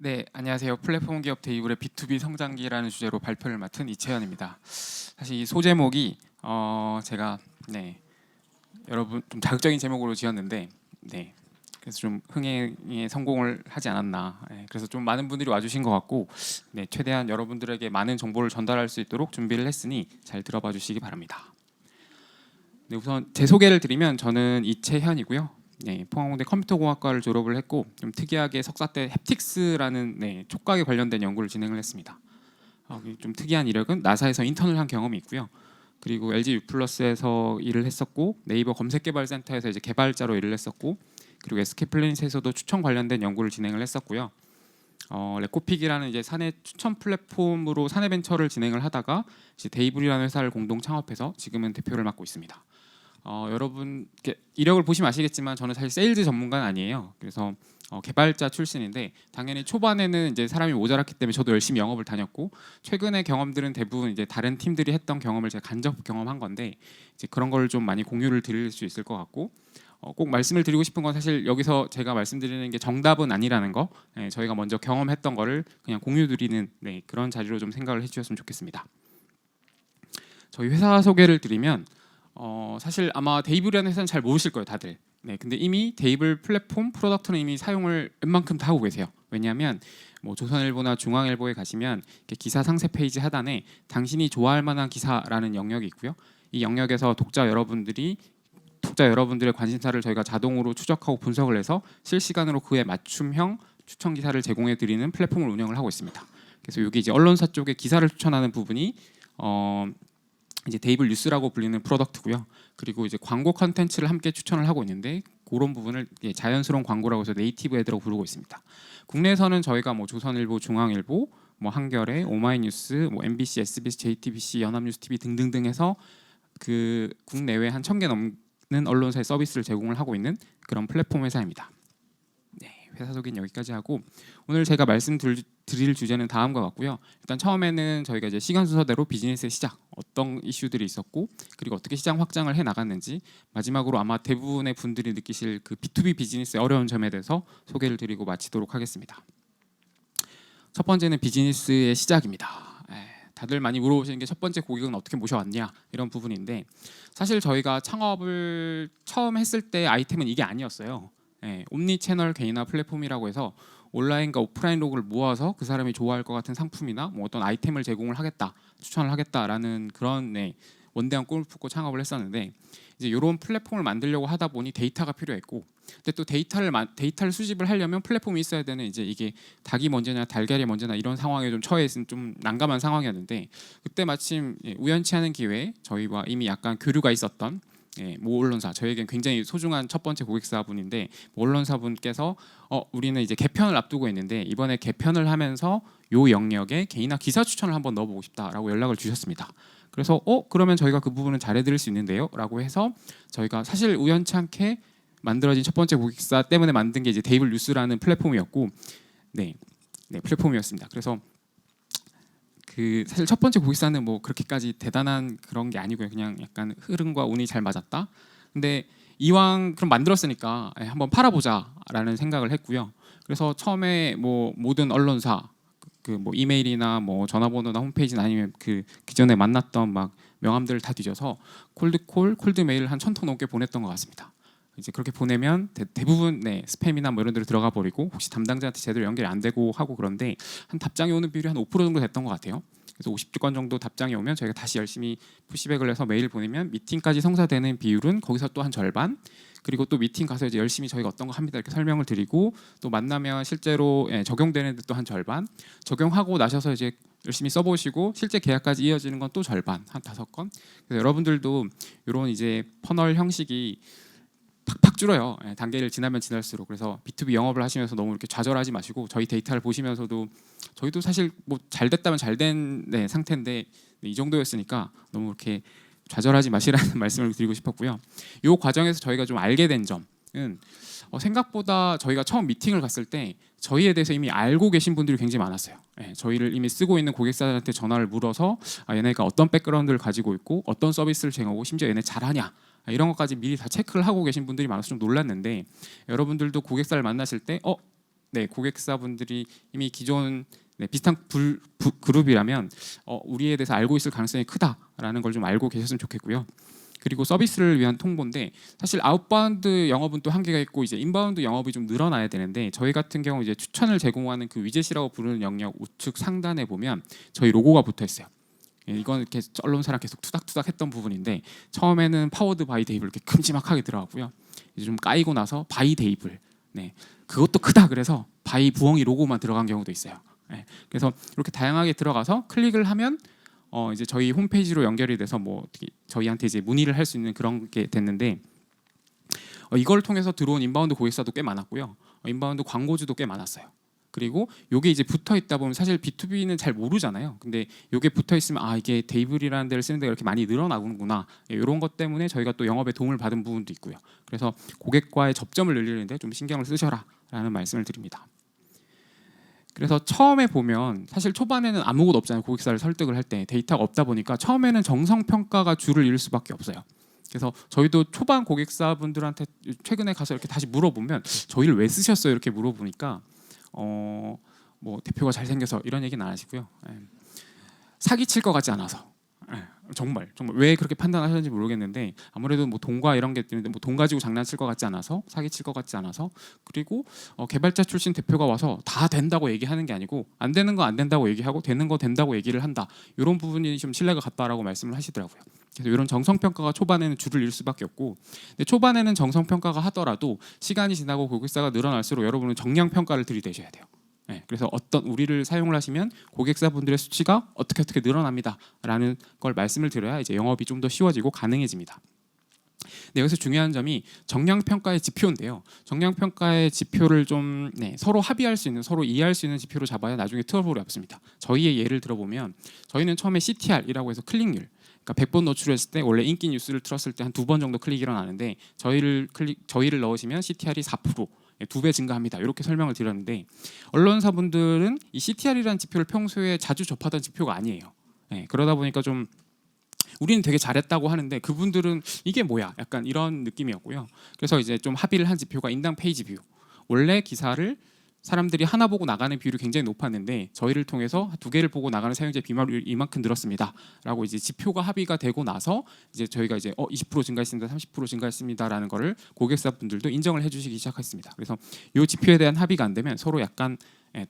네, 안녕하세요. 플랫폼 기업 데이블의 B2B 성장기라는 주제로 발표를 맡은 이채현입니다. 사실 이 소제목이 제가 여러분 좀 자극적인 제목으로 지었는데 그래서 좀 흥행에 성공을 하지 않았나. 그래서 좀 많은 분들이 와주신 것 같고 최대한 여러분들에게 많은 정보를 전달할 수 있도록 준비를 했으니 잘 들어봐 주시기 바랍니다. 우선 제 소개를 드리면 저는 이채현이고요. 포항공대 컴퓨터공학과를 졸업을 했고 좀 특이하게 석사 때 햅틱스라는 촉각에 관련된 연구를 진행을 했습니다. 좀 특이한 이력은 나사에서 인턴을 한 경험이 있고요. 그리고 LG U+에서 일을 했었고 네이버 검색개발센터에서 이제 개발자로 일을 했었고 그리고 SK플래닛에서도 추천 관련된 연구를 진행을 했었고요. 레코픽이라는 이제 사내 추천 플랫폼으로 사내 벤처를 진행을 하다가 이제 데이블이라는 회사를 공동 창업해서 지금은 대표를 맡고 있습니다. 여러분 이력을 보시면 아시겠지만 저는 사실 세일즈 전문가는 아니에요. 그래서 개발자 출신인데 당연히 초반에는 이제 사람이 모자랐기 때문에 저도 열심히 영업을 다녔고 최근의 경험들은 대부분 이제 다른 팀들이 했던 경험을 제가 간접 경험한 건데 이제 그런 걸 좀 많이 공유를 드릴 수 있을 것 같고 꼭 말씀을 드리고 싶은 건 사실 여기서 제가 말씀드리는 게 정답은 아니라는 거 저희가 먼저 경험했던 거를 그냥 공유 드리는 그런 자리로 좀 생각을 해주셨으면 좋겠습니다. 저희 회사 소개를 드리면 사실 아마 데이블이라는 회사는 잘 모르실 거예요, 다들. 근데 이미 데이블 플랫폼 프로덕트는 이미 사용을 웬만큼 다 하고 계세요. 왜냐하면 뭐 조선일보나 중앙일보에 가시면 기사 상세 페이지 하단에 당신이 좋아할 만한 기사라는 영역이 있고요. 이 영역에서 독자 여러분들의 관심사를 저희가 자동으로 추적하고 분석을 해서 실시간으로 그에 맞춤형 추천 기사를 제공해 드리는 플랫폼을 운영을 하고 있습니다. 그래서 여기 이제 언론사 쪽에 기사를 추천하는 부분이 이제 데이블 뉴스라고 불리는 프로덕트고요. 그리고 이제 광고 컨텐츠를 함께 추천을 하고 있는데 그런 부분을 자연스러운 광고라고 해서 네이티브 애드라고 부르고 있습니다. 국내에서는 저희가 뭐 조선일보, 중앙일보, 뭐 한겨레, 오마이뉴스, 뭐 MBC, SBS, JTBC, 연합뉴스 TV 등등등 해서 그 국내외 한 1,000개 넘는 언론사의 서비스를 제공을 하고 있는 그런 플랫폼 회사입니다. 회사 소개는 여기까지 하고 오늘 제가 말씀드릴 주제는 다음과 같고요. 일단 처음에는 저희가 이제 시간 순서대로 비즈니스의 시작, 어떤 이슈들이 있었고 그리고 어떻게 시장 확장을 해 나갔는지 마지막으로 아마 대부분의 분들이 느끼실 그 B2B 비즈니스의 어려운 점에 대해서 소개를 드리고 마치도록 하겠습니다. 첫 번째는 비즈니스의 시작입니다. 다들 많이 물어보시는 게 첫 번째 고객은 어떻게 모셔왔냐 이런 부분인데 사실 저희가 창업을 처음 했을 때 아이템은 이게 아니었어요. 옴니 채널 개인화 플랫폼이라고 해서 온라인과 오프라인 로그를 모아서 그 사람이 좋아할 것 같은 상품이나 뭐 어떤 아이템을 제공을 하겠다, 추천을 하겠다라는 그런 원대한 꿈을 품고 창업을 했었는데 이제 이런 플랫폼을 만들려고 하다 보니 데이터가 필요했고 근데 또 데이터를 수집을 하려면 플랫폼이 있어야 되는 이제 이게 닭이 먼저냐 달걀이 먼저냐 이런 상황에 좀 처해 있은 좀 난감한 상황이었는데 그때 마침 우연치 않은 기회에 저희와 이미 약간 교류가 있었던 모 언론사 저에겐 굉장히 소중한 첫 번째 고객사분인데 모 언론사분께서 우리는 이제 개편을 앞두고 있는데 이번에 개편을 하면서 요 영역에 개인화 기사 추천을 한번 넣어보고 싶다라고 연락을 주셨습니다. 그래서 그러면 저희가 그 부분은 잘해드릴 수 있는데요라고 해서 저희가 사실 우연치 않게 만들어진 첫 번째 고객사 때문에 만든 게 이제 데이블 뉴스라는 플랫폼이었고 플랫폼이었습니다. 그래서 그 사실 첫 번째 고객사는 뭐 그렇게까지 대단한 그런 게 아니고요. 그냥 약간 흐름과 운이 잘 맞았다. 근데 이왕 그럼 만들었으니까 한번 팔아보자라는 생각을 했고요. 그래서 처음에 뭐 모든 언론사 그 뭐 이메일이나 뭐 전화번호나 홈페이지나 아니면 그 기존에 만났던 막 명함들을 다 뒤져서 콜드콜, 콜드메일 한 1,000통 넘게 보냈던 것 같습니다. 이제 그렇게 보내면 대부분 스팸이나 뭐 이런 데로 들어가 버리고 혹시 담당자한테 제대로 연결이 안 되고 하고 그런데 한 답장이 오는 비율이 한 5% 정도 됐던 것 같아요. 그래서 50건 정도 답장이 오면 저희가 다시 열심히 푸시백을 해서 메일 보내면 미팅까지 성사되는 비율은 거기서 또 한 절반 그리고 또 미팅 가서 이제 열심히 저희가 어떤 거 합니다 이렇게 설명을 드리고 또 만나면 실제로 적용되는 데 또 한 절반 적용하고 나셔서 이제 열심히 써보시고 실제 계약까지 이어지는 건 또 절반 한 5건 그래서 여러분들도 이런 이제 퍼널 형식이 팍팍 줄어요. 단계를 지나면 지날수록. 그래서 B2B 영업을 하시면서 너무 이렇게 좌절하지 마시고 저희 데이터를 보시면서도 저희도 사실 뭐 잘 됐다면 잘 된 상태인데 이 정도였으니까 너무 이렇게 좌절하지 마시라는 말씀을 드리고 싶었고요. 이 과정에서 저희가 좀 알게 된 점은 생각보다 저희가 처음 미팅을 갔을 때 저희에 대해서 이미 알고 계신 분들이 굉장히 많았어요. 저희를 이미 쓰고 있는 고객사한테 전화를 물어서 얘네가 어떤 백그라운드를 가지고 있고 어떤 서비스를 제공하고 심지어 얘네 잘하냐 이런 것까지 미리 다 체크를 하고 계신 분들이 많아서 좀 놀랐는데 여러분들도 고객사를 만나실 때 네, 고객사분들이 이미 기존 비슷한 그룹이라면 우리에 대해서 알고 있을 가능성이 크다라는 걸 좀 알고 계셨으면 좋겠고요. 그리고 서비스를 위한 통보인데 사실 아웃바운드 영업은 또 한계가 있고 이제 인바운드 영업이 좀 늘어나야 되는데 저희 같은 경우 이제 추천을 제공하는 그 위젯이라고 부르는 영역 우측 상단에 보면 저희 로고가 붙어 있어요. 이건 이렇게 언론사랑 계속 투닥투닥 했던 부분인데 처음에는 파워드 바이 데이블 이렇게 큼지막하게 들어가고요. 이제 좀 까이고 나서 바이 데이블 그것도 크다 그래서 바이 부엉이 로고만 들어간 경우도 있어요. 그래서 이렇게 다양하게 들어가서 클릭을 하면 이제 저희 홈페이지로 연결이 돼서 뭐 저희한테 이제 문의를 할 수 있는 그런 게 됐는데 이걸 통해서 들어온 인바운드 고객사도 꽤 많았고요. 인바운드 광고주도 꽤 많았어요. 그리고 요게 이제 붙어 있다 보면 사실 B2B는 잘 모르잖아요. 근데 요게 붙어 있으면 이게 데이블이라는 데를 쓰는 데가 이렇게 많이 늘어나구나. 이런 것 때문에 저희가 또 영업에 도움을 받은 부분도 있고요. 그래서 고객과의 접점을 늘리는데 좀 신경을 쓰셔라라는 말씀을 드립니다. 그래서 처음에 보면 사실 초반에는 아무것도 없잖아요. 고객사를 설득을 할 때 데이터가 없다 보니까 처음에는 정성평가가 줄을 이룰 수밖에 없어요. 그래서 저희도 초반 고객사분들한테 최근에 가서 이렇게 다시 물어보면 저희를 왜 쓰셨어요? 이렇게 물어보니까 뭐 대표가 잘생겨서 이런 얘기는 안 하시고요. 사기칠 것 같지 않아서 정말 왜 그렇게 판단하셨는지 모르겠는데 아무래도 뭐 돈과 이런 게 때문에 뭐 돈 가지고 장난칠 것 같지 않아서 사기칠 것 같지 않아서 그리고 개발자 출신 대표가 와서 다 된다고 얘기하는 게 아니고 안 되는 거 안 된다고 얘기하고 되는 거 된다고 얘기를 한다 이런 부분이 좀 신뢰가 갔다라고 말씀을 하시더라고요. 그래서 이런 정성평가가 초반에는 줄을 잃을 수밖에 없고 근데 초반에는 정성평가가 하더라도 시간이 지나고 고객사가 늘어날수록 여러분은 정량평가를 들이대셔야 돼요. 그래서 어떤 우리를 사용을 하시면 고객사분들의 수치가 어떻게 늘어납니다라는 걸 말씀을 드려야 이제 영업이 좀 더 쉬워지고 가능해집니다. 네, 여기서 중요한 점이 정량평가의 지표인데요. 정량평가의 지표를 좀 서로 합의할 수 있는, 서로 이해할 수 있는 지표로 잡아야 나중에 트러블이 없습니다. 저희의 예를 들어보면 저희는 처음에 CTR이라고 해서 클릭률, 그러니까 100번 노출했을 때 원래 인기 뉴스를 틀었을 때 한 2번 정도 클릭이 일어나는데 저희를 넣으시면 CTR이 4%, 2배 증가합니다. 이렇게 설명을 드렸는데 언론사분들은 이 CTR이라는 지표를 평소에 자주 접하던 지표가 아니에요. 그러다 보니까 좀 우리는 되게 잘했다고 하는데 그분들은 이게 뭐야? 약간 이런 느낌이었고요. 그래서 이제 좀 합의를 한 지표가 인당 페이지 뷰. 원래 기사를 사람들이 하나 보고 나가는 비율이 굉장히 높았는데 저희를 통해서 2개를 보고 나가는 사용자 비율이 이만큼 늘었습니다라고 이제 지표가 합의가 되고 나서 이제 저희가 이제 20% 증가했습니다, 30% 증가했습니다라는 거를 고객사분들도 인정을 해주시기 시작했습니다. 그래서 이 지표에 대한 합의가 안 되면 서로 약간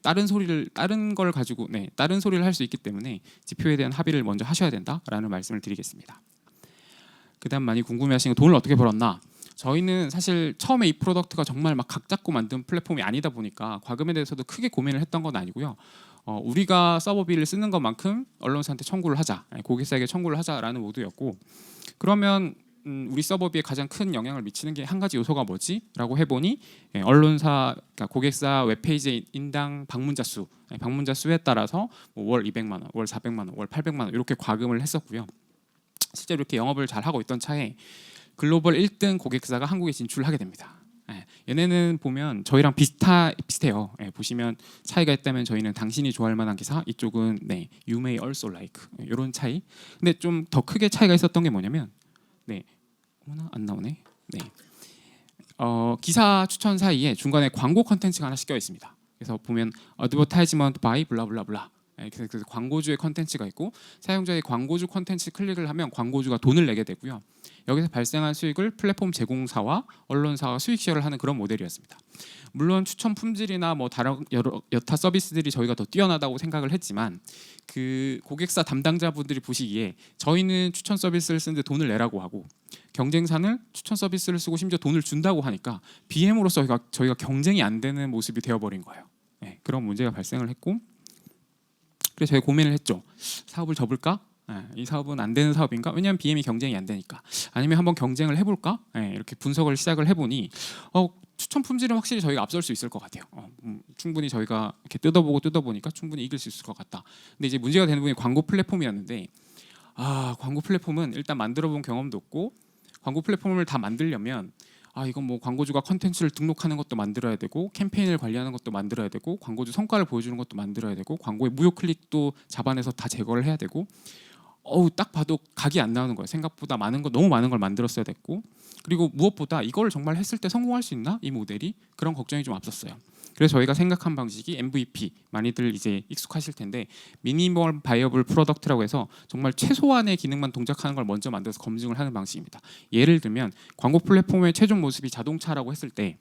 다른 걸 가지고 다른 소리를 할 수 있기 때문에 지표에 대한 합의를 먼저 하셔야 된다라는 말씀을 드리겠습니다. 그다음 많이 궁금해하시는 돈을 어떻게 벌었나? 저희는 사실 처음에 이 프로덕트가 정말 막 각 잡고 만든 플랫폼이 아니다 보니까 과금에 대해서도 크게 고민을 했던 건 아니고요. 우리가 서버비를 쓰는 것만큼 언론사한테 청구를 하자, 고객사에게 청구를 하자라는 모드였고 그러면 우리 서버비에 가장 큰 영향을 미치는 게 한 가지 요소가 뭐지? 라고 해보니 언론사, 그러니까 고객사 웹페이지의 인당 방문자 수에 따라서 뭐월 200만 원, 월 400만 원, 월 800만 원 이렇게 과금을 했었고요. 실제로 이렇게 영업을 잘 하고 있던 차에 글로벌 1등 고객사가 한국에 진출을 하게 됩니다. 얘네는 보면 저희랑 비슷해요. 보시면 차이가 있다면 저희는 당신이 좋아할 만한 기사, 이쪽은 You may also like 이런 차이. 근데 좀 더 크게 차이가 있었던 게 뭐냐면 안 나오네. 기사 추천 사이에 중간에 광고 컨텐츠가 하나 껴 있습니다. 그래서 보면 advertisement by 블라블라블라. 그래서 광고주의 컨텐츠가 있고 사용자의 광고주 컨텐츠 클릭을 하면 광고주가 돈을 내게 되고요. 여기서 발생한 수익을 플랫폼 제공사와 언론사가 수익 쉐어를 하는 그런 모델이었습니다. 물론 추천 품질이나 뭐 다른 여타 서비스들이 저희가 더 뛰어나다고 생각을 했지만 그 고객사 담당자분들이 보시기에 저희는 추천 서비스를 쓰는데 돈을 내라고 하고 경쟁사는 추천 서비스를 쓰고 심지어 돈을 준다고 하니까 BM으로서 저희가 경쟁이 안 되는 모습이 되어버린 거예요. 그런 문제가 발생을 했고 그래서 저희가 고민을 했죠. 사업을 접을까? 이 사업은 안 되는 사업인가? 왜냐하면 BM이 경쟁이 안 되니까. 아니면 한번 경쟁을 해볼까? 이렇게 분석을 시작을 해보니 추천 품질은 확실히 저희가 앞설 수 있을 것 같아요. 충분히 저희가 이렇게 뜯어보니까 충분히 이길 수 있을 것 같다. 근데 이제 문제가 되는 부분이 광고 플랫폼이었는데 광고 플랫폼은 일단 만들어본 경험도 없고 광고 플랫폼을 다 만들려면 이건 뭐 광고주가 컨텐츠를 등록하는 것도 만들어야 되고 캠페인을 관리하는 것도 만들어야 되고 광고주 성과를 보여주는 것도 만들어야 되고 광고의 무효 클릭도 잡아내서 다 제거를 해야 되고 딱 봐도 각이 안 나오는 거예요. 생각보다 너무 많은 걸 만들었어야 됐고, 그리고 무엇보다 이걸 정말 했을 때 성공할 수 있나? 이 모델이 그런 걱정이 좀 앞섰어요. 그래서 저희가 생각한 방식이 MVP, 많이들 이제 익숙하실 텐데 미니멀 바이어블 프로덕트라고 해서 정말 최소한의 기능만 동작하는 걸 먼저 만들어서 검증을 하는 방식입니다. 예를 들면 광고 플랫폼의 최종 모습이 자동차라고 했을 때,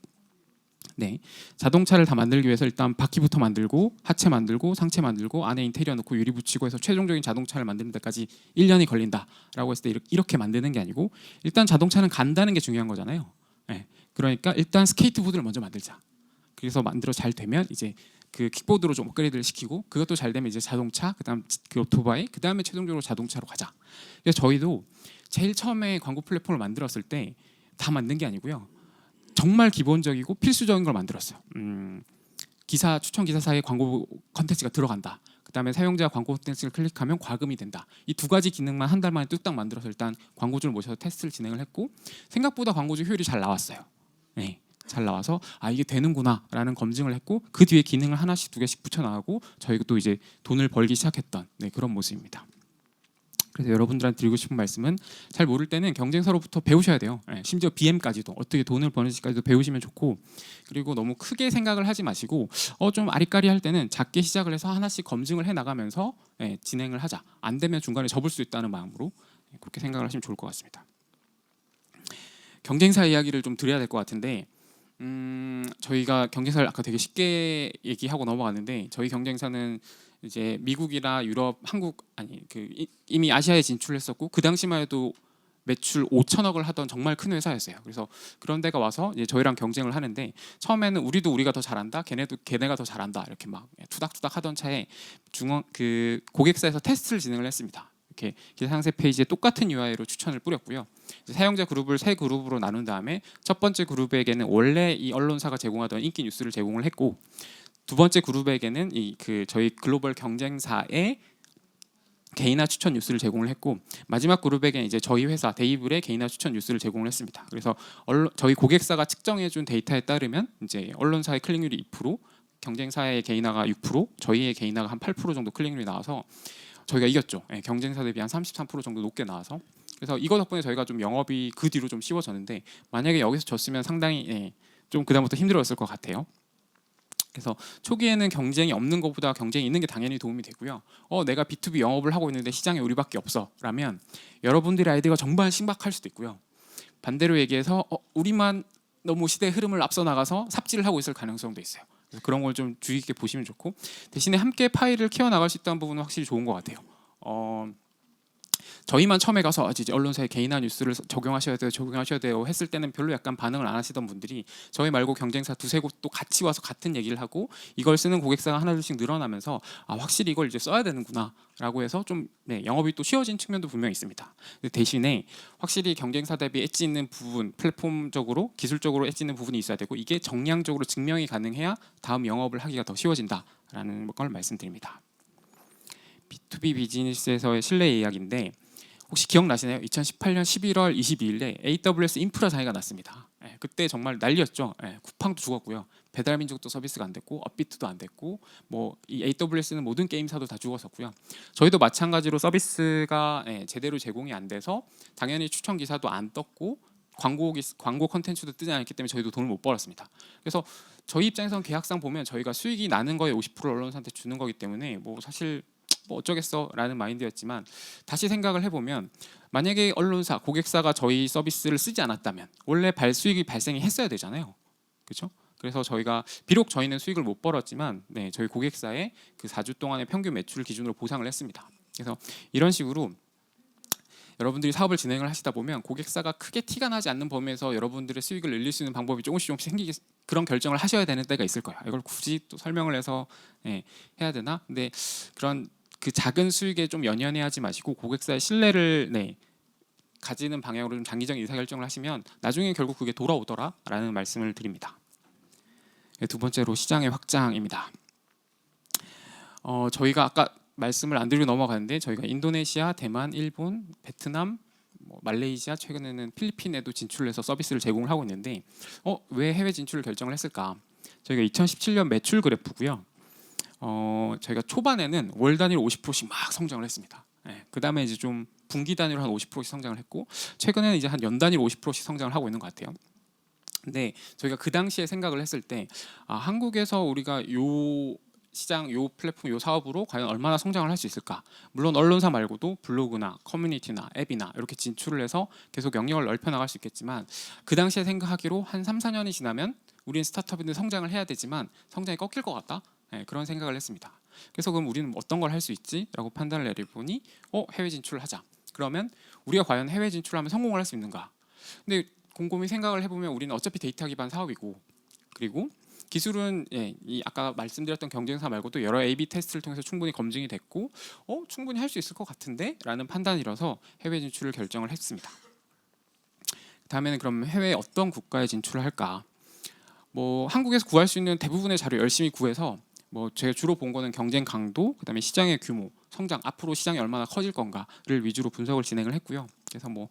자동차를 다 만들기 위해서 일단 바퀴부터 만들고 하체 만들고 상체 만들고 안에 인테리어 넣고 유리 붙이고 해서 최종적인 자동차를 만드는 데까지 1년이 걸린다라고 했을 때 이렇게 만드는 게 아니고, 일단 자동차는 간다는 게 중요한 거잖아요. 그러니까 일단 스케이트보드를 먼저 만들자. 그래서 만들어 잘 되면 이제 그 킥보드로 좀 업그레이드를 시키고, 그것도 잘 되면 이제 자동차, 그다음 그 오토바이, 그다음에 최종적으로 자동차로 가자. 그래서 저희도 제일 처음에 광고 플랫폼을 만들었을 때 다 만든 게 아니고요. 정말 기본적이고 필수적인 걸 만들었어요. 기사 추천 기사 사이에 광고 컨텐츠가 들어간다. 그다음에 사용자 광고 컨텐츠를 클릭하면 과금이 된다. 이 두 가지 기능만 한 달 만에 뚝딱 만들어서 일단 광고주를 모셔서 테스트를 진행을 했고, 생각보다 광고주 효율이 잘 나왔어요. 잘 나와서 이게 되는구나라는 검증을 했고, 그 뒤에 기능을 하나씩 두 개씩 붙여 나가고 저희가 또 이제 돈을 벌기 시작했던 그런 모습입니다. 그래서 여러분들한테 드리고 싶은 말씀은, 잘 모를 때는 경쟁사로부터 배우셔야 돼요. 심지어 BM까지도 어떻게 돈을 버는지까지도 배우시면 좋고, 그리고 너무 크게 생각을 하지 마시고 좀 아리까리할 때는 작게 시작을 해서 하나씩 검증을 해 나가면서 진행을 하자. 안 되면 중간에 접을 수 있다는 마음으로 그렇게 생각을 하시면 좋을 것 같습니다. 경쟁사 이야기를 좀 드려야 될 것 같은데, 저희가 경쟁사를 아까 되게 쉽게 얘기하고 넘어갔는데, 저희 경쟁사는 이제 미국이나 유럽, 한국 이미 아시아에 진출했었고, 그 당시만 해도 매출 5천억을 하던 정말 큰 회사였어요. 그래서 그런 데가 와서 이제 저희랑 경쟁을 하는데, 처음에는 우리가 더 잘한다, 걔네가 더 잘한다, 이렇게 막 투닥투닥 하던 차에 고객사에서 테스트를 진행을 했습니다. 이렇게 기사 상세 페이지에 똑같은 UI로 추천을 뿌렸고요. 사용자 그룹을 세 그룹으로 나눈 다음에 첫 번째 그룹에게는 원래 이 언론사가 제공하던 인기 뉴스를 제공을 했고, 두 번째 그룹에게는 저희 글로벌 경쟁사의 개인화 추천 뉴스를 제공을 했고, 마지막 그룹에게는 이제 저희 회사 데이블의 개인화 추천 뉴스를 제공을 했습니다. 그래서 저희 고객사가 측정해준 데이터에 따르면 이제 언론사의 클릭률이 2%, 경쟁사의 개인화가 6%, 저희의 개인화가 한 8% 정도 클릭률이 나와서 저희가 이겼죠. 경쟁사 대비 한 33% 정도 높게 나와서. 그래서 이거 덕분에 저희가 좀 영업이 그 뒤로 좀 쉬워졌는데, 만약에 여기서 졌으면 상당히 좀 그다음부터 힘들었을 것 같아요. 그래서 초기에는 경쟁이 없는 것보다 경쟁이 있는 게 당연히 도움이 되고요. 내가 B2B 영업을 하고 있는데 시장에 우리밖에 없어 라면 여러분들의 아이디어가 정말 신박할 수도 있고요. 반대로 얘기해서 우리만 너무 시대의 흐름을 앞서 나가서 삽질을 하고 있을 가능성도 있어요. 그래서 그런 걸 좀 주의 깊게 보시면 좋고, 대신에 함께 파일을 키워나갈 수 있다는 부분은 확실히 좋은 것 같아요. 저희만 처음에 가서 이제 언론사의 개인화 뉴스를 적용하셔야 돼요 했을 때는 별로 약간 반응을 안 하시던 분들이, 저희 말고 경쟁사 두세 곳도 같이 와서 같은 얘기를 하고 이걸 쓰는 고객사가 하나둘씩 늘어나면서 확실히 이걸 이제 써야 되는구나 라고 해서 좀 영업이 또 쉬워진 측면도 분명히 있습니다. 대신에 확실히 경쟁사 대비 엣지 있는 부분, 플랫폼적으로 기술적으로 엣지 있는 부분이 있어야 되고, 이게 정량적으로 증명이 가능해야 다음 영업을 하기가 더 쉬워진다라는 걸 말씀드립니다. B2B 비즈니스에서의 신뢰 이야기인데, 혹시 기억나시나요? 2018년 11월 22일에 AWS 인프라 장애가 났습니다. 그때 정말 난리였죠. 쿠팡도 죽었고요. 배달민족도 서비스가 안 됐고, 업비트도 안 됐고, 이 AWS는 모든 게임사도 다 죽었었고요. 저희도 마찬가지로 서비스가 제대로 제공이 안 돼서 당연히 추천 기사도 안 떴고, 광고 컨텐츠도 뜨지 않았기 때문에 저희도 돈을 못 벌었습니다. 그래서 저희 입장에서는 계약상 보면 저희가 수익이 나는 거에 50%를 언론사한테 주는 거기 때문에 사실 어쩌겠어라는 마인드였지만, 다시 생각을 해보면 만약에 언론사, 고객사가 저희 서비스를 쓰지 않았다면 원래 수익이 발생이 했어야 되잖아요. 그렇죠? 그래서 저희가 비록 저희는 수익을 못 벌었지만 저희 고객사의 그 4주 동안의 평균 매출을 기준으로 보상을 했습니다. 그래서 이런 식으로 여러분들이 사업을 진행을 하시다 보면 고객사가 크게 티가 나지 않는 범위에서 여러분들의 수익을 늘릴 수 있는 방법이 조금씩 그런 결정을 하셔야 되는 때가 있을 거예요. 이걸 굳이 또 설명을 해서 해야 되나? 근데 그런 그 작은 수익에 좀 연연해하지 마시고 고객사의 신뢰를 가지는 방향으로 좀 장기적인 의사결정을 하시면 나중에 결국 그게 돌아오더라라는 말씀을 드립니다. 두 번째로 시장의 확장입니다. 저희가 아까 말씀을 안 드리고 넘어갔는데, 저희가 인도네시아, 대만, 일본, 베트남, 말레이시아, 최근에는 필리핀에도 진출해서 서비스를 제공을 하고 있는데, 왜 해외 진출을 결정을 했을까? 저희가 2017년 매출 그래프고요. 저희가 초반에는 월 단위로 50%씩 막 성장을 했습니다. 그다음에 이제 좀 분기 단위로 한 50%씩 성장을 했고 최근에는 이제 한 연 단위로 50%씩 성장을 하고 있는 것 같아요. 근데 저희가 그 당시에 생각을 했을 때 한국에서 우리가 요 시장, 요 플랫폼, 요 사업으로 과연 얼마나 성장을 할 수 있을까? 물론 언론사 말고도 블로그나 커뮤니티나 앱이나 이렇게 진출을 해서 계속 영역을 넓혀 나갈 수 있겠지만 그 당시에 생각하기로 한 3, 4년이 지나면 우리는 스타트업인데 성장을 해야 되지만 성장이 꺾일 것 같다. 네, 그런 생각을 했습니다. 그래서 그럼 우리는 어떤 걸 할 수 있지? 라고 판단을 내려보니 해외 진출을 하자. 그러면 우리가 과연 해외 진출하면 성공을 할 수 있는가? 근데 곰곰이 생각을 해보면 우리는 어차피 데이터 기반 사업이고 그리고 기술은 이 아까 말씀드렸던 경쟁사 말고도 여러 A/B 테스트를 통해서 충분히 검증이 됐고 충분히 할 수 있을 것 같은데 라는 판단이라서 해외 진출을 결정을 했습니다. 다음에는 그럼 해외 어떤 국가에 진출을 할까? 뭐 한국에서 구할 수 있는 대부분의 자료 열심히 구해서 뭐 제가 주로 본 거는 경쟁 강도, 그다음에 시장의 규모, 성장 앞으로 시장이 얼마나 커질 건가를 위주로 분석을 진행을 했고요. 그래서 뭐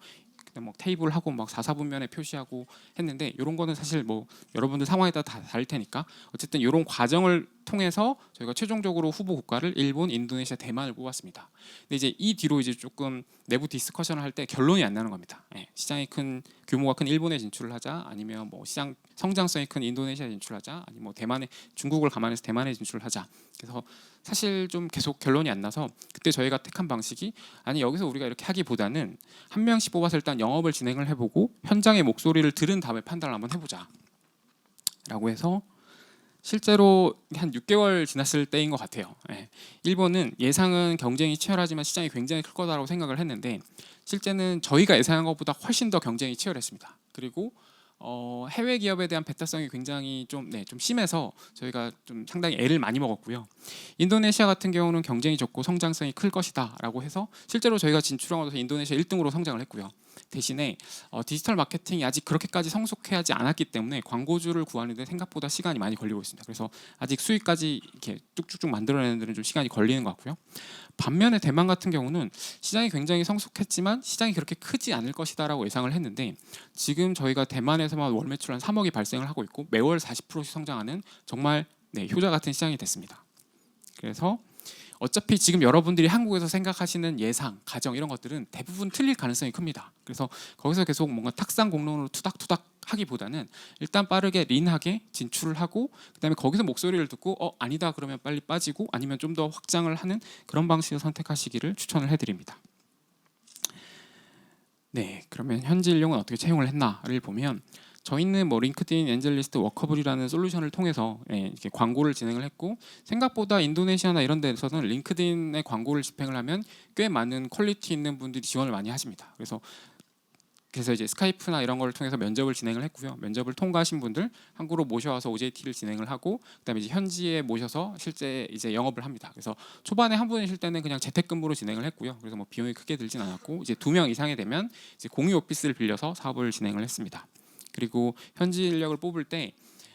테이블하고 막 4사분면에 표시하고 했는데 이런 거는 사실 뭐 여러분들 상황에 따라 다 다를 테니까 어쨌든 이런 과정을 통해서 저희가 최종적으로 후보 국가를 일본, 인도네시아, 대만을 뽑았습니다. 근데 이제 이 뒤로 이제 조금 내부 디스커션을 할 때 결론이 안 나는 겁니다. 시장이 큰 규모가 큰 일본에 진출을 하자, 아니면 뭐 시장 성장성이 큰 인도네시아에 진출하자, 아니면 뭐 대만에 중국을 감안해서 대만에 진출을 하자. 그래서 사실 좀 계속 결론이 안 나서 그때 저희가 택한 방식이 아니 여기서 우리가 이렇게 하기보다는 한 명씩 뽑아서 일단 영업을 진행을 해보고 현장의 목소리를 들은 다음에 판단을 한번 해보자라고 해서 실제로 한 6개월 지났을 때인 것 같아요. 일본은 예상은 경쟁이 치열하지만 시장이 굉장히 클 거다라고 생각을 했는데 실제는 저희가 예상한 것보다 훨씬 더 경쟁이 치열했습니다. 그리고 해외 기업에 대한 배타성이 굉장히 좀 심해서 저희가 좀 상당히 애를 많이 먹었고요. 인도네시아 같은 경우는 경쟁이 적고 성장성이 클 것이다라고 해서 실제로 저희가 진출한 곳에서 인도네시아 1등으로 성장을 했고요. 대신에 디지털 마케팅이 아직 그렇게까지 성숙해하지 않았기 때문에 광고주를 구하는데 생각보다 시간이 많이 걸리고 있습니다. 그래서 아직 수익까지 이렇게 쭉쭉쭉 만들어내는 데는 좀 시간이 걸리는 것 같고요. 반면에 대만 같은 경우는 시장이 굉장히 성숙했지만 시장이 그렇게 크지 않을 것이다라고 예상을 했는데 지금 저희가 대만에서만 월 매출 한 3억이 발생을 하고 있고 매월 40%씩 성장하는 정말 효자 같은 시장이 됐습니다. 그래서 어차피 지금 여러분들이 한국에서 생각하시는 예상, 가정 이런 것들은 대부분 틀릴 가능성이 큽니다. 그래서 거기서 계속 뭔가 탁상 공론으로 투닥투닥 하기보다는 일단 빠르게 린하게 진출을 하고 그다음에 거기서 목소리를 듣고 아니다 그러면 빨리 빠지고 아니면 좀 더 확장을 하는 그런 방식을 선택하시기를 추천을 해드립니다. 네, 그러면 현지 인력은 어떻게 채용을 했나를 보면 저희는 뭐 링크드인, 엔젤리스트, 워커블이라는 솔루션을 통해서 이렇게 광고를 진행을 했고 생각보다 인도네시아나 이런 데서는 링크드인의 광고를 집행을 하면 꽤 많은 퀄리티 있는 분들이 지원을 많이 하십니다. 그래서 이제 스카이프나 이런 걸 통해서 면접을 진행을 했고요. 면접을 통과하신 분들 한국으로 모셔와서 OJT를 진행을 하고 그다음에 이제 현지에 모셔서 실제 이제 영업을 합니다. 그래서 초반에 한 분이실 때는 그냥 재택근무로 진행을 했고요. 그래서 뭐 비용이 크게 들진 않았고 이제 2명 이상이 되면 이제 공유 오피스를 빌려서 사업을 진행을 했습니다. 그리고 현지 인력을 뽑을 때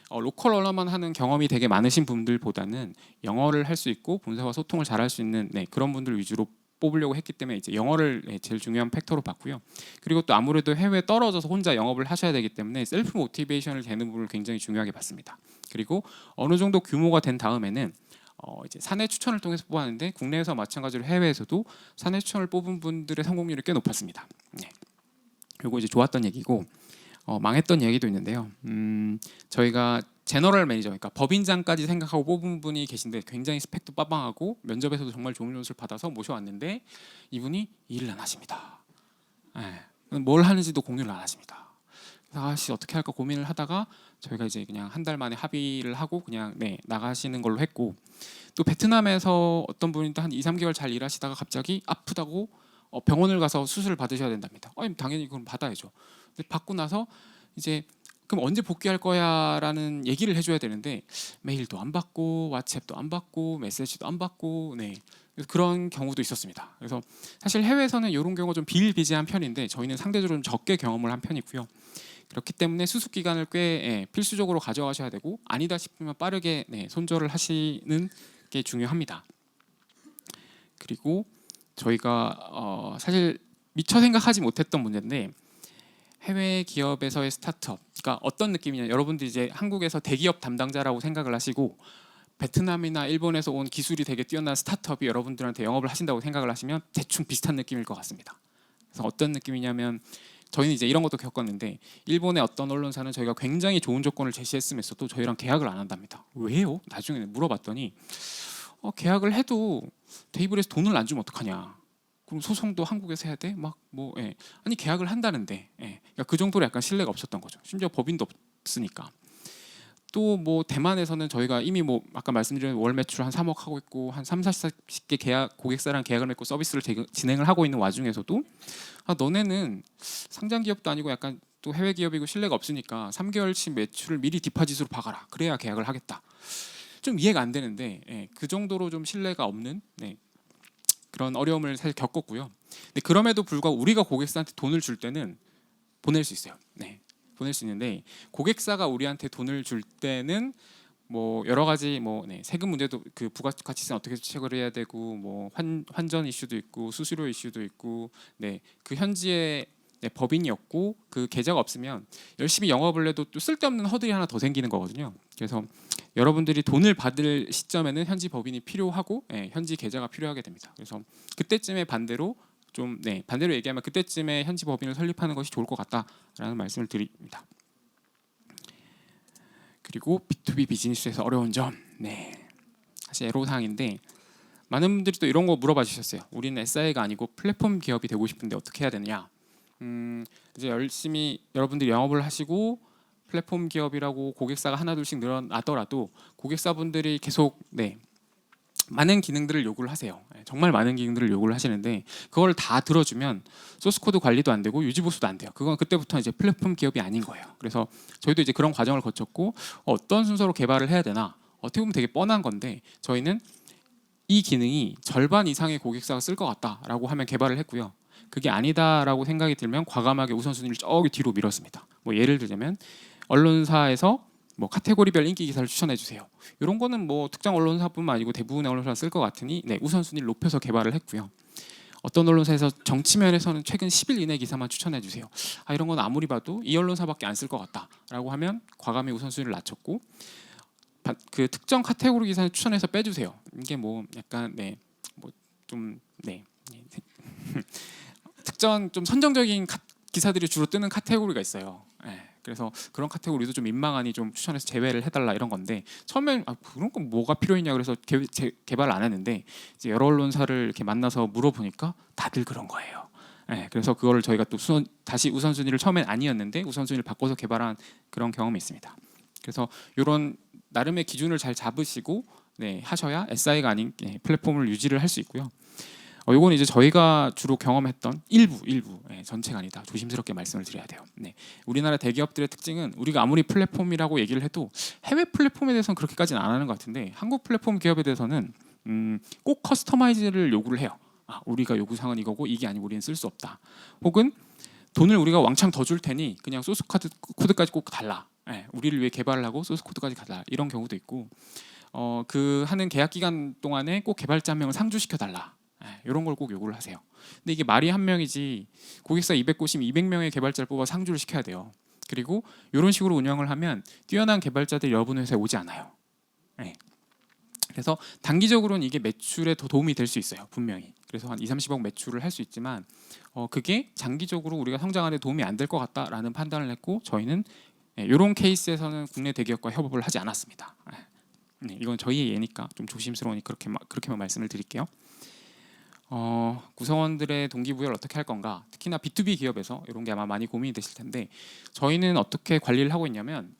로컬 언어만 하는 경험이 되게 많으신 분들보다는 영어를 할 수 있고 본사와 소통을 잘할 수 있는 그런 분들 위주로 뽑으려고 했기 때문에 이제 영어를 제일 중요한 팩터로 봤고요. 그리고 또 아무래도 해외에 떨어져서 혼자 영업을 하셔야 되기 때문에 셀프 모티베이션을 되는 부분을 굉장히 중요하게 봤습니다. 그리고 어느 정도 규모가 된 다음에는 이제 사내 추천을 통해서 뽑았는데 국내에서 마찬가지로 해외에서도 사내 추천을 뽑은 분들의 성공률이 꽤 높았습니다. 그리고 이제 좋았던 얘기고 망했던 얘기도 있는데요. 저희가 제너럴 매니저, 그러니까 법인장까지 생각하고 뽑은 분이 계신데 굉장히 스펙도 빠방하고 면접에서도 정말 좋은 점수를 받아서 모셔왔는데 이분이 일을 안 하십니다. 뭘 하는지도 공유를 안 하십니다. 그래서 어떻게 할까 고민을 하다가 저희가 이제 그냥 한 달 만에 합의를 하고 그냥 나가시는 걸로 했고 또 베트남에서 어떤 분이 한 2, 3개월 잘 일하시다가 갑자기 아프다고 병원을 가서 수술을 받으셔야 된답니다. 당연히 그럼 받아야죠. 근데 받고 나서 이제 그럼 언제 복귀할 거야라는 얘기를 해줘야 되는데 메일도 안 받고 왓츠앱도 안 받고 메시지도 안 받고 그런 경우도 있었습니다. 그래서 사실 해외에서는 이런 경우가 좀 비일비재한 편인데 저희는 상대적으로 좀 적게 경험을 한 편이고요. 그렇기 때문에 수습 기간을 꽤 필수적으로 가져가셔야 되고 아니다 싶으면 빠르게 손절을 하시는 게 중요합니다. 그리고 저희가 사실 미처 생각하지 못했던 문제인데 해외 기업에서의 스타트업, 그러니까 어떤 느낌이냐? 여러분들 이제 한국에서 대기업 담당자라고 생각을 하시고 베트남이나 일본에서 온 기술이 되게 뛰어난 스타트업이 여러분들한테 영업을 하신다고 생각을 하시면 대충 비슷한 느낌일 것 같습니다. 그래서 어떤 느낌이냐면 저희는 이제 이런 것도 겪었는데 일본의 어떤 언론사는 저희가 굉장히 좋은 조건을 제시했음에도 저희랑 계약을 안 한답니다. 왜요? 나중에 물어봤더니 계약을 해도 테이블에서 돈을 안 주면 어떡하냐. 그럼 소송도 한국에서 해야 돼? 아니 계약을 한다는데 그러니까 그 정도로 약간 신뢰가 없었던 거죠. 심지어 법인도 없으니까. 또 뭐 대만에서는 저희가 이미 뭐 아까 말씀드린 월 매출 한 3억 하고 있고 한 3, 40개 고객사랑 계약을 맺고 서비스를 진행을 하고 있는 와중에서도 너네는 상장 기업도 아니고 약간 또 해외 기업이고 신뢰가 없으니까 3개월치 매출을 미리 디파짓으로 박아라. 그래야 계약을 하겠다. 좀 이해가 안 되는데 그 정도로 좀 신뢰가 없는 그런 어려움을 사실 겪었고요. 근데 그럼에도 불구하고 우리가 고객사한테 돈을 줄 때는 보낼 수 있어요. 보낼 수 있는데 고객사가 우리한테 돈을 줄 때는 뭐 여러 가지 세금 문제도 그 부가가치세는 어떻게 체크를 해야 되고 뭐 환전 이슈도 있고 수수료 이슈도 있고 그 현지의 법인이었고 그 계좌가 없으면 열심히 영업을 해도 또 쓸데없는 허들이 하나 더 생기는 거거든요. 그래서 여러분들이 돈을 받을 시점에는 현지 법인이 필요하고 현지 계좌가 필요하게 됩니다. 그래서 그때쯤에 반대로 반대로 얘기하면 그때쯤에 현지 법인을 설립하는 것이 좋을 것 같다라는 말씀을 드립니다. 그리고 B2B 비즈니스에서 어려운 점, 사실 애로사항인데 많은 분들이 또 이런 거 물어봐 주셨어요. 우리는 SI가 아니고 플랫폼 기업이 되고 싶은데 어떻게 해야 되느냐? 이제 열심히 여러분들이 영업을 하시고 플랫폼 기업이라고 고객사가 하나 둘씩 늘어나더라도 고객사분들이 계속 많은 기능들을 요구를 하세요. 정말 많은 기능들을 요구를 하시는데 그걸 다 들어주면 소스 코드 관리도 안 되고 유지 보수도 안 돼요. 그건 그때부터 이제 플랫폼 기업이 아닌 거예요. 그래서 저희도 이제 그런 과정을 거쳤고 어떤 순서로 개발을 해야 되나 어떻게 보면 되게 뻔한 건데 저희는 이 기능이 절반 이상의 고객사가 쓸 것 같다라고 하면 개발을 했고요. 그게 아니다라고 생각이 들면 과감하게 우선순위를 저기 뒤로 밀었습니다. 뭐 예를 들자면 언론사에서 뭐 카테고리별 인기 기사를 추천해 주세요. 이런 거는 뭐 특정 언론사뿐만 아니고 대부분의 언론사가 쓸 것 같으니 우선순위를 높여서 개발을 했고요. 어떤 언론사에서 정치면에서는 최근 10일 이내 기사만 추천해 주세요. 이런 건 아무리 봐도 이 언론사밖에 안 쓸 것 같다라고 하면 과감히 우선순위를 낮췄고 그 특정 카테고리 기사는 추천해서 빼주세요. 이게 뭐 약간 특정 좀 선정적인 기사들이 주로 뜨는 카테고리가 있어요. 그래서 그런 카테고리도 좀 민망하니 좀 추천해서 제외를 해달라 이런 건데 처음엔 그런 건 뭐가 필요했냐 그래서 개발을 안 했는데 이제 여러 언론사를 이렇게 만나서 물어보니까 다들 그런 거예요. 그래서 그거를 저희가 또 다시 우선순위를 처음엔 아니었는데 우선순위를 바꿔서 개발한 그런 경험이 있습니다. 그래서 이런 나름의 기준을 잘 잡으시고 하셔야 SI가 아닌 플랫폼을 유지를 할 수 있고요. 이건 이제 저희가 주로 경험했던 일부 전체가 아니다. 조심스럽게 말씀을 드려야 돼요. 우리나라 대기업들의 특징은 우리가 아무리 플랫폼이라고 얘기를 해도 해외 플랫폼에 대해서는 그렇게까지는 안 하는 것 같은데 한국 플랫폼 기업에 대해서는 꼭 커스터마이즈를 요구를 해요. 우리가 요구사항은 이거고 이게 아니고 우리는 쓸 수 없다. 혹은 돈을 우리가 왕창 더 줄 테니 그냥 소스 코드까지 꼭 달라. 우리를 위해 개발을 하고 소스 코드까지 달라. 이런 경우도 있고 그 하는 계약 기간 동안에 꼭 개발자 한 명을 상주시켜 달라. 이런 걸 꼭 요구를 하세요. 근데 이게 말이 한 명이지 고객사 290, 200명의 개발자를 뽑아 상주를 시켜야 돼요. 그리고 이런 식으로 운영을 하면 뛰어난 개발자들이 여러분 회사에 오지 않아요. 그래서 단기적으로는 이게 매출에 더 도움이 될 수 있어요. 분명히. 그래서 한 2, 30억 매출을 할 수 있지만 그게 장기적으로 우리가 성장하는 데 도움이 안 될 것 같다라는 판단을 했고 저희는 이런 케이스에서는 국내 대기업과 협업을 하지 않았습니다. 이건 저희의 예니까 좀 조심스러우니 그렇게만 말씀을 드릴게요. 구성원들의 동기부여를 어떻게 할 건가? 특히나 B2B 기업에서 이런 게 아마 많이 고민이 되실 텐데 저희는 어떻게 관리를 하고 있냐면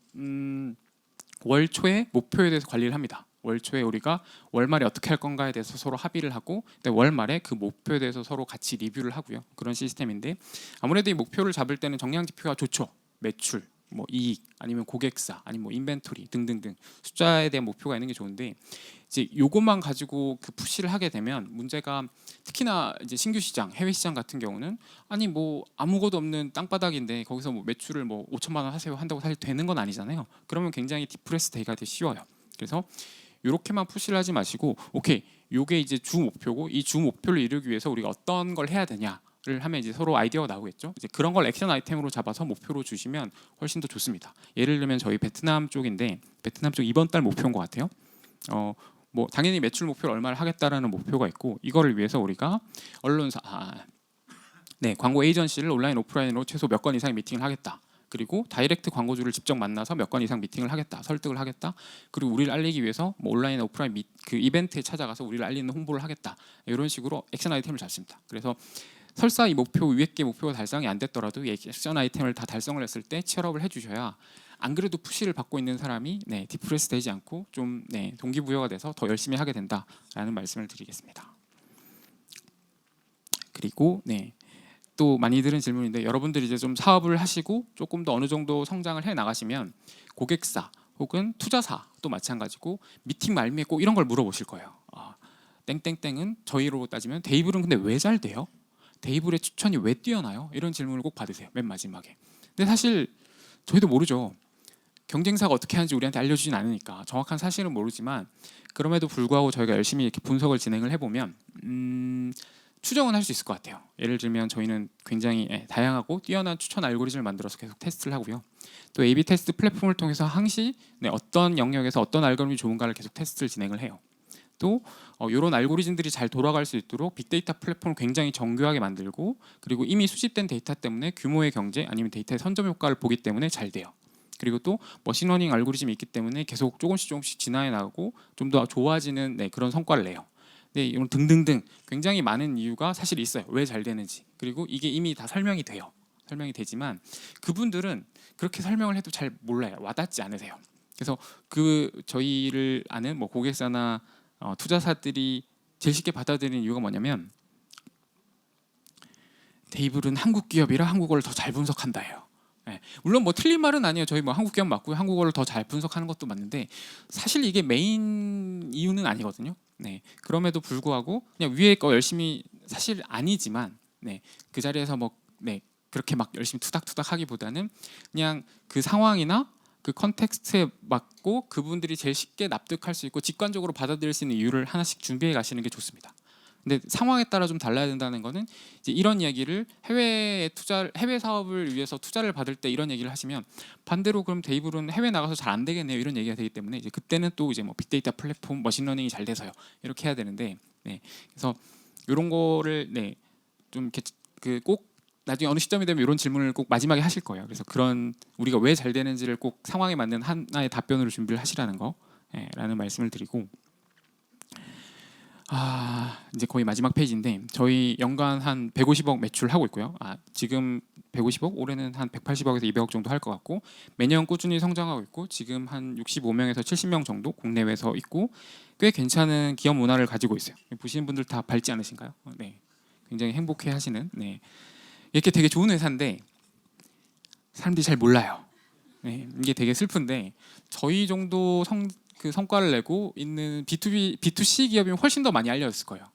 월 초에 목표에 대해서 관리를 합니다. 월 초에 우리가 월말에 어떻게 할 건가에 대해서 서로 합의를 하고 월말에 그 목표에 대해서 서로 같이 리뷰를 하고요. 그런 시스템인데 아무래도 이 목표를 잡을 때는 정량 지표가 좋죠. 매출, 뭐 이익, 아니면 고객사, 아니면 뭐 인벤토리 등등등 숫자에 대한 목표가 있는 게 좋은데 이제 요것만 가지고 그 푸시를 하게 되면 문제가 특히나 이제 신규 시장, 해외 시장 같은 경우는 아니 뭐 아무것도 없는 땅바닥인데 거기서 뭐 매출을 뭐 5천만 원 하세요 한다고 사실 되는 건 아니잖아요. 그러면 굉장히 디프레스 데이가 되게 쉬워요. 그래서 이렇게만 푸시를 하지 마시고 오케이 요게 이제 주 목표고 이 주 목표를 이루기 위해서 우리가 어떤 걸 해야 되냐를 하면 이제 서로 아이디어가 나오겠죠. 이제 그런 걸 액션 아이템으로 잡아서 목표로 주시면 훨씬 더 좋습니다. 예를 들면 저희 베트남 쪽인데 베트남 쪽 이번 달 목표인 것 같아요. 뭐 당연히 매출 목표를 얼마를 하겠다라는 목표가 있고 이거를 위해서 우리가 언론사 광고 에이전시를 온라인 오프라인으로 최소 몇 건 이상의 미팅을 하겠다. 그리고 다이렉트 광고주를 직접 만나서 몇 건 이상 미팅을 하겠다, 설득을 하겠다. 그리고 우리를 알리기 위해서 뭐 온라인, 오프라인 그 이벤트에 찾아가서 우리를 알리는 홍보를 하겠다. 이런 식으로 액션 아이템을 잡습니다. 그래서 설사 이 목표 위에 게 목표가 달성이 안 됐더라도 이 액션 아이템을 다 달성을 했을 때 치열업을 해주셔야 안 그래도 푸시를 받고 있는 사람이 디프레스 되지 않고 좀 동기부여가 돼서 더 열심히 하게 된다라는 말씀을 드리겠습니다. 그리고 또 많이 들은 질문인데 여러분들이 이제 좀 사업을 하시고 조금 더 어느 정도 성장을 해 나가시면 고객사 혹은 투자사도 마찬가지고 미팅 말미에 꼭 이런 걸 물어보실 거예요. 땡땡땡은 저희로 따지면 데이블은 근데 왜 잘 돼요? 데이블의 추천이 왜 뛰어나요? 이런 질문을 꼭 받으세요. 맨 마지막에. 근데 사실 저희도 모르죠. 경쟁사가 어떻게 하는지 우리한테 알려주진 않으니까 정확한 사실은 모르지만 그럼에도 불구하고 저희가 열심히 이렇게 분석을 진행을 해보면 추정은 할 수 있을 것 같아요. 예를 들면 저희는 굉장히 다양하고 뛰어난 추천 알고리즘을 만들어서 계속 테스트를 하고요. 또 A/B 테스트 플랫폼을 통해서 항시 어떤 영역에서 어떤 알고리즘이 좋은가를 계속 테스트를 진행을 해요. 또 이런 알고리즘들이 잘 돌아갈 수 있도록 빅데이터 플랫폼을 굉장히 정교하게 만들고 그리고 이미 수집된 데이터 때문에 규모의 경제 아니면 데이터의 선점 효과를 보기 때문에 잘 돼요. 그리고 또 머신러닝 알고리즘이 있기 때문에 계속 조금씩 진화해 나가고 좀 더 좋아지는 그런 성과를 내요. 이런 등등등 굉장히 많은 이유가 사실 있어요. 왜 잘 되는지. 그리고 이게 이미 다 설명이 돼요. 설명이 되지만 그분들은 그렇게 설명을 해도 잘 몰라요. 와닿지 않으세요. 그래서 저희를 아는 뭐 고객사나 투자사들이 제일 쉽게 받아들이는 이유가 뭐냐면 데이블은 한국 기업이라 한국어를 더 잘 분석한다예요. 물론 뭐 틀린 말은 아니에요. 저희 뭐 한국 기업 맞고요. 한국어를 더 잘 분석하는 것도 맞는데 사실 이게 메인 이유는 아니거든요. 그럼에도 불구하고 그냥 위에 거 열심히 사실 아니지만 그 자리에서 그렇게 막 열심히 투닥투닥 하기보다는 그냥 그 상황이나 그 컨텍스트에 맞고 그분들이 제일 쉽게 납득할 수 있고 직관적으로 받아들일 수 있는 이유를 하나씩 준비해 가시는 게 좋습니다. 근데 상황에 따라 좀 달라야 된다는 거는 이제 이런 이야기를 해외 사업을 위해서 투자를 받을 때 이런 얘기를 하시면 반대로 그럼 데이블은 해외 나가서 잘 안 되겠네요 이런 얘기가 되기 때문에 이제 그때는 또 이제 뭐 빅데이터 플랫폼 머신러닝이 잘 돼서요 이렇게 해야 되는데 그래서 이런 거를 좀 이렇게 꼭 나중에 어느 시점이 되면 이런 질문을 꼭 마지막에 하실 거예요. 그래서 그런 우리가 왜 잘 되는지를 꼭 상황에 맞는 하나의 답변으로 준비를 하시라는 거 라는 말씀을 드리고 이제 거의 마지막 페이지인데 저희 연간 한 150억 매출하고 있고요. 지금 150억 올해는 한 180억에서 200억 정도 할 것 같고 매년 꾸준히 성장하고 있고 지금 한 65명에서 70명 정도 국내외에서 있고 꽤 괜찮은 기업 문화를 가지고 있어요. 보시는 분들 다 밝지 않으신가요? 굉장히 행복해하시는 이렇게 되게 좋은 회사인데 사람들이 잘 몰라요. 이게 되게 슬픈데 저희 정도 그 성과를 내고 있는 B2B, B2C 기업이면 훨씬 더 많이 알려졌을 거예요.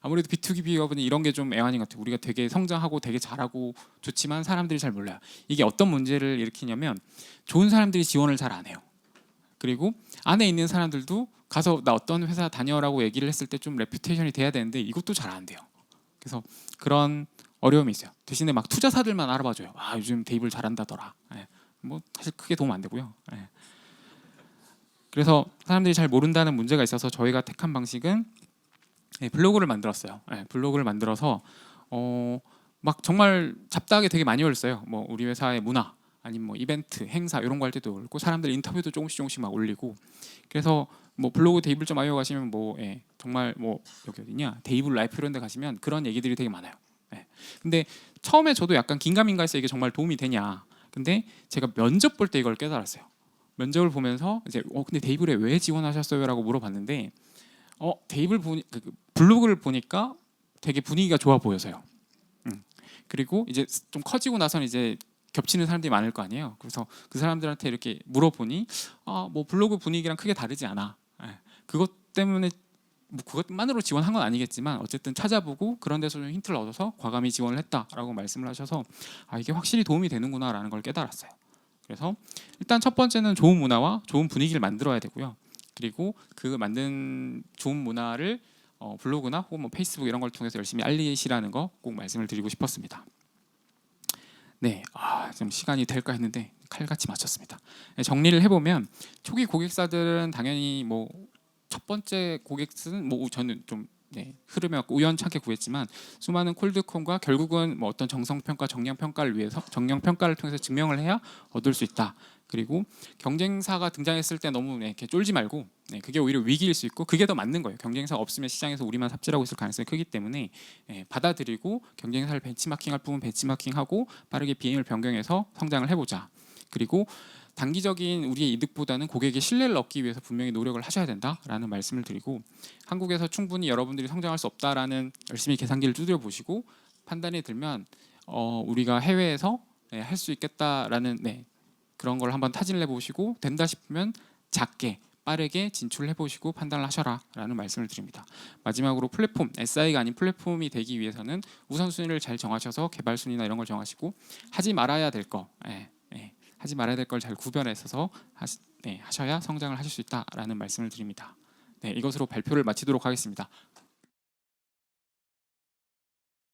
아무래도 B2B 기업은 이런 게 좀 애환인 것 같아요. 우리가 되게 성장하고 되게 잘하고 좋지만 사람들이 잘 몰라요. 이게 어떤 문제를 일으키냐면 좋은 사람들이 지원을 잘 안 해요. 그리고 안에 있는 사람들도 가서 나 어떤 회사 다녀라고 얘기를 했을 때 좀 레퓨테이션이 돼야 되는데 이것도 잘 안 돼요. 그래서 그런 어려움이 있어요. 대신에 막 투자사들만 알아봐줘요. 요즘 데이블 잘한다더라. 뭐 사실 크게 도움 안 되고요. 그래서 사람들이 잘 모른다는 문제가 있어서 저희가 택한 방식은 블로그를 만들었어요. 블로그를 만들어서 막 정말 잡다하게 되게 많이 올렸어요. 뭐 우리 회사의 문화 아니면 뭐 이벤트, 행사 이런 거 할 때도 올리고 사람들 인터뷰도 조금씩 막 올리고 그래서 뭐 블로그 데이블.io 가시면 정말 뭐 여기 어디냐 데이블 라이프 이런 데 가시면 그런 얘기들이 되게 많아요. 근데 처음에 저도 약간 긴가민가해서 이게 정말 도움이 되냐. 근데 제가 면접 볼 때 이걸 깨달았어요. 면접을 보면서 이제 근데 데이블에 왜 지원하셨어요라고 물어봤는데 데이블 블로그를 보니까 되게 분위기가 좋아 보여서요. 그리고 이제 좀 커지고 나서는 이제 겹치는 사람들이 많을 거 아니에요. 그래서 그 사람들한테 이렇게 물어보니 뭐 블로그 분위기랑 크게 다르지 않아. 그것 때문에 뭐 그것만으로 지원한 건 아니겠지만 어쨌든 찾아보고 그런 데서 좀 힌트를 얻어서 과감히 지원을 했다라고 말씀을 하셔서 이게 확실히 도움이 되는구나라는 걸 깨달았어요. 그래서 일단 첫 번째는 좋은 문화와 좋은 분위기를 만들어야 되고요. 그리고 그 만든 좋은 문화를 블로그나 혹은 뭐 페이스북 이런 걸 통해서 열심히 알리시라는 거 꼭 말씀을 드리고 싶었습니다. 좀 시간이 될까 했는데 칼같이 맞췄습니다. 정리를 해보면 초기 고객사들은 당연히 뭐 첫 번째 고객 수는 뭐 저는 좀 흐름에 맞고 우연찮게 구했지만 수많은 콜드콘과 결국은 뭐 어떤 정성평가, 정량평가를 위해서 정량평가를 통해서 증명을 해야 얻을 수 있다. 그리고 경쟁사가 등장했을 때 너무 이렇게 쫄지 말고 그게 오히려 위기일 수 있고 그게 더 맞는 거예요. 경쟁사가 없으면 시장에서 우리만 삽질하고 있을 가능성이 크기 때문에 받아들이고 경쟁사를 벤치마킹할 부분 벤치마킹하고 빠르게 BM을 변경해서 성장을 해보자. 그리고 단기적인 우리의 이득보다는 고객의 신뢰를 얻기 위해서 분명히 노력을 하셔야 된다라는 말씀을 드리고 한국에서 충분히 여러분들이 성장할 수 없다라는 열심히 계산기를 두드려 보시고 판단이 들면 우리가 해외에서 할 수 있겠다라는 그런 걸 한번 타진을 해보시고 된다 싶으면 작게 빠르게 진출을 해보시고 판단을 하셔라라는 말씀을 드립니다. 마지막으로 플랫폼, SI가 아닌 플랫폼이 되기 위해서는 우선순위를 잘 정하셔서 개발 순위나 이런 걸 정하시고 하지 말아야 될 거, 하지 말아야 될 걸 잘 구별해서 하셔야 성장을 하실 수 있다라는 말씀을 드립니다. 이것으로 발표를 마치도록 하겠습니다.